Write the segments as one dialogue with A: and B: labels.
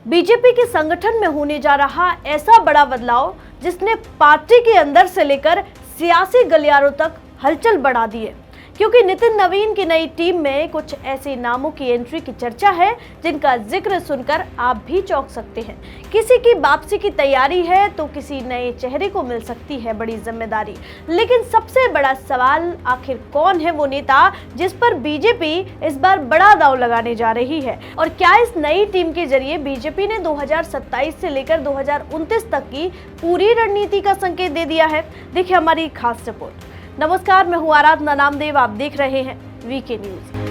A: BJP के संगठन में होने जा रहा ऐसा बड़ा बदलाव जिसने पार्टी के अंदर से लेकर सियासी गलियारों तक हलचल बढ़ा दी है, क्योंकि नितिन नवीन की नई टीम में कुछ ऐसे नामों की एंट्री की चर्चा है जिनका जिक्र सुनकर आप भी चौंक सकते हैं। किसी की वापसी की तैयारी है तो किसी नए चेहरे को मिल सकती है बड़ी जिम्मेदारी। लेकिन सबसे बड़ा सवाल, आखिर कौन है वो नेता जिस पर बीजेपी इस बार बड़ा दांव लगाने जा रही है, और क्या इस नई टीम के जरिए बीजेपी ने 2027 से लेकर 2029 तक की पूरी रणनीति का संकेत दे दिया है? देखिए हमारी खास रिपोर्ट। नमस्कार, मैं हूं आराधना नामदेव, आप देख रहे हैं वीके न्यूज।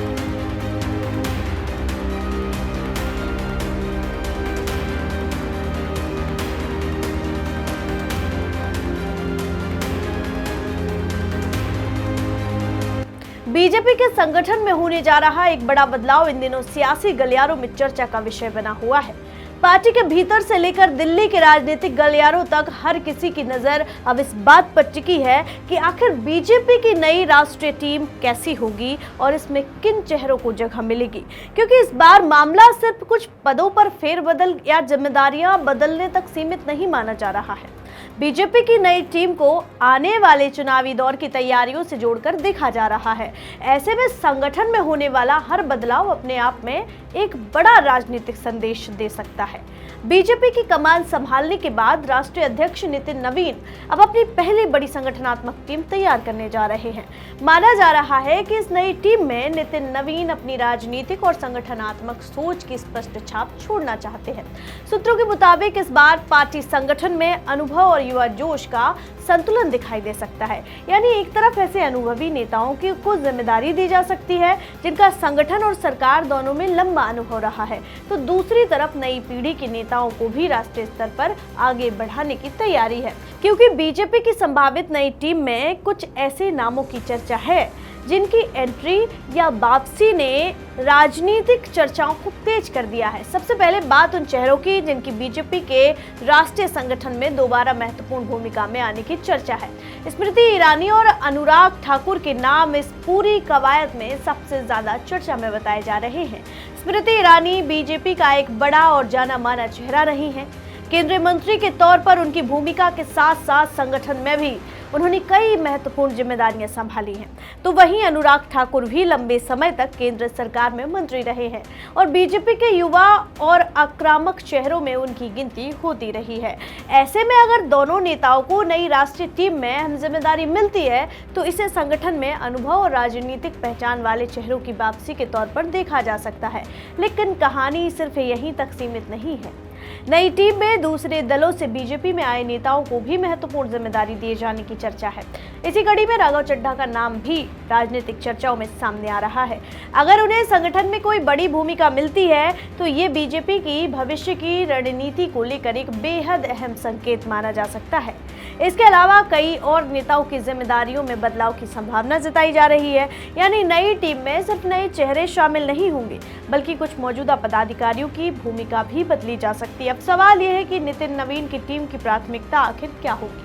A: बीजेपी के संगठन में होने जा रहा एक बड़ा बदलाव इन दिनों सियासी गलियारों में चर्चा का विषय बना हुआ है। पार्टी के भीतर से लेकर दिल्ली के राजनीतिक गलियारों तक हर किसी की नजर अब इस बात पर टिकी है कि आखिर बीजेपी की नई राष्ट्रीय टीम कैसी होगी और इसमें किन चेहरों को जगह मिलेगी, क्योंकि इस बार मामला सिर्फ कुछ पदों पर फेरबदल या जिम्मेदारियां बदलने तक सीमित नहीं माना जा रहा है। बीजेपी की नई टीम को आने वाले चुनावी दौर की तैयारियों से जोड़कर देखा जा रहा है। ऐसे में संगठन में होने वाला हर बदलाव अपने आप में एक बड़ा राजनीतिक संदेश दे सकता है। बीजेपी की कमान संभालने के बाद राष्ट्रीय अध्यक्ष नितिन नवीन अब अपनी पहली बड़ी संगठनात्मक टीम तैयार करने जा रहे हैं। माना जा रहा है कि इस नई टीम में नितिन नवीन अपनी राजनीतिक और संगठनात्मक सोच की स्पष्ट छाप छोड़ना चाहते हैं। सूत्रों के मुताबिक इस बार पार्टी संगठन में अनुभव और युवा जोश का संतुलन दिखाई दे सकता है। यानी एक तरफ ऐसे अनुभवी नेताओं को जिम्मेदारी दी जा सकती है जिनका संगठन और सरकार दोनों में लंबा अनुभव रहा है, तो दूसरी तरफ नई पीढ़ी के नेताओं को भी राष्ट्रीय स्तर पर आगे बढ़ाने की तैयारी है, क्योंकि बीजेपी की संभावित नई टीम में कुछ ऐसे नामों की चर्चा है जिनकी एंट्री या वापसी ने राजनीतिक चर्चाओं को तेज कर दिया है। सबसे पहले बात उन चेहरों की जिनकी बीजेपी के राष्ट्रीय संगठन में दोबारा महत्वपूर्ण भूमिका में आने की चर्चा है। स्मृति ईरानी और अनुराग ठाकुर के नाम इस पूरी कवायद में सबसे ज्यादा चर्चा में बताए जा रहे हैं। स्मृति ईरानी बीजेपी का एक बड़ा और जाना माना चेहरा रही हैं। केंद्रीय मंत्री के तौर पर उनकी भूमिका के साथ साथ संगठन में भी उन्होंने कई महत्वपूर्ण जिम्मेदारियां संभाली हैं। तो वहीं अनुराग ठाकुर भी लंबे समय तक केंद्र सरकार में मंत्री रहे हैं और बीजेपी के युवा और आक्रामक चेहरों में उनकी गिनती होती रही है। ऐसे में अगर दोनों नेताओं को नई राष्ट्रीय टीम में अहम जिम्मेदारी मिलती है तो इसे संगठन में अनुभव और राजनीतिक पहचान वाले चेहरों की वापसी के तौर पर देखा जा सकता है। लेकिन कहानी सिर्फ यहीं तक सीमित नहीं है। नई टीम में दूसरे दलों से बीजेपी में आए नेताओं को भी महत्वपूर्ण जिम्मेदारी दिए जाने की चर्चा है। इसी कड़ी में राघव चड्ढा का नाम भी राजनीतिक चर्चाओं में सामने आ रहा है। अगर उन्हें संगठन में कोई बड़ी भूमिका मिलती है तो ये बीजेपी की भविष्य की रणनीति को लेकर एक बेहद अहम संकेत माना जा सकता है। इसके अलावा कई और नेताओं की जिम्मेदारियों में बदलाव की संभावना जताई जा रही है। यानी नई टीम में सिर्फ नए चेहरे शामिल नहीं होंगे बल्कि कुछ मौजूदा पदाधिकारियों की भूमिका भी बदली जा सकती है। अब सवाल यह है कि नितिन नवीन की टीम की प्राथमिकता आखिर क्या होगी?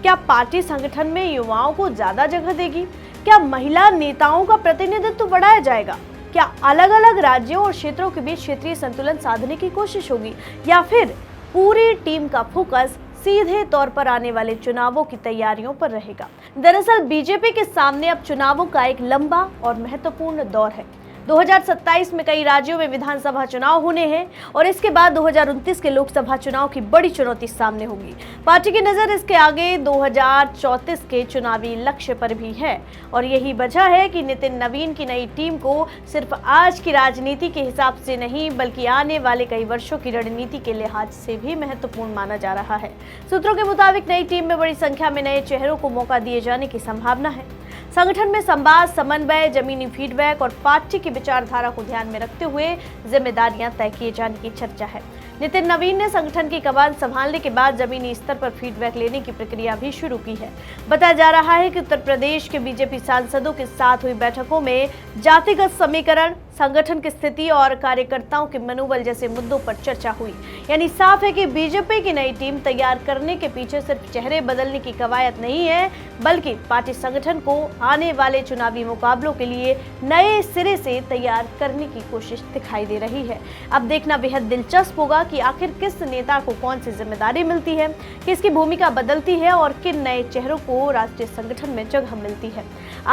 A: क्या पार्टी संगठन में युवाओं को ज्यादा जगह देगी? क्या महिला नेताओं का प्रतिनिधित्व बढ़ाया जाएगा? क्या अलग अलग राज्यों और क्षेत्रों के बीच क्षेत्रीय संतुलन साधने की कोशिश होगी, या फिर पूरी टीम का फोकस सीधे तौर पर आने वाले चुनावों की तैयारियों पर रहेगा? दरअसल बीजेपी के सामने अब चुनावों का एक लंबा और महत्वपूर्ण दौर है। 2027 में कई राज्यों में विधानसभा चुनाव होने हैं और इसके बाद 2029 के लोकसभा चुनाव की बड़ी चुनौती सामने होगी। पार्टी की नजर इसके आगे 2034 के चुनावी लक्ष्य पर भी है और यही वजह है कि नितिन नवीन की नई टीम को सिर्फ आज की राजनीति के हिसाब से नहीं बल्कि आने वाले कई वर्षों की रणनीति के लिहाज से भी महत्वपूर्ण माना जा रहा है। सूत्रों के मुताबिक नई टीम में बड़ी संख्या में नए चेहरों को मौका दिए जाने की संभावना है। संगठन में संवाद, समन्वय, जमीनी फीडबैक और पार्टी की विचारधारा को ध्यान में रखते हुए जिम्मेदारियां तय किए जाने की चर्चा है। नितिन नवीन ने संगठन की कमान संभालने के बाद जमीनी स्तर पर फीडबैक लेने की प्रक्रिया भी शुरू की है। बताया जा रहा है कि उत्तर प्रदेश के बीजेपी सांसदों के साथ हुई बैठकों में जातिगत समीकरण, संगठन की स्थिति और कार्यकर्ताओं के मनोबल जैसे मुद्दों पर चर्चा हुई। यानी साफ है कि बीजेपी की नई टीम तैयार करने के पीछे सिर्फ चेहरे बदलने की कवायद नहीं है, बल्कि पार्टी संगठन को आने वाले चुनावी मुकाबलों के लिए नए सिरे से तैयार करने की कोशिश दिखाई दे रही है। अब देखना बेहद दिलचस्प होगा कि आखिर किस नेता को कौन सी जिम्मेदारी मिलती है, किसकी भूमिका बदलती है और किन नए चेहरों को राष्ट्रीय संगठन में जगह मिलती है।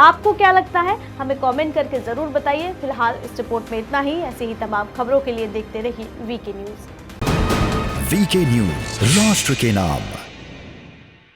A: आपको क्या लगता है, हमें कमेंट करके जरूर बताइए। फिलहाल इस रिपोर्ट में इतना ही। ऐसी ही तमाम खबरों के लिए देखते रहिए वीके न्यूज।
B: वीके न्यूज, राष्ट्र के नाम।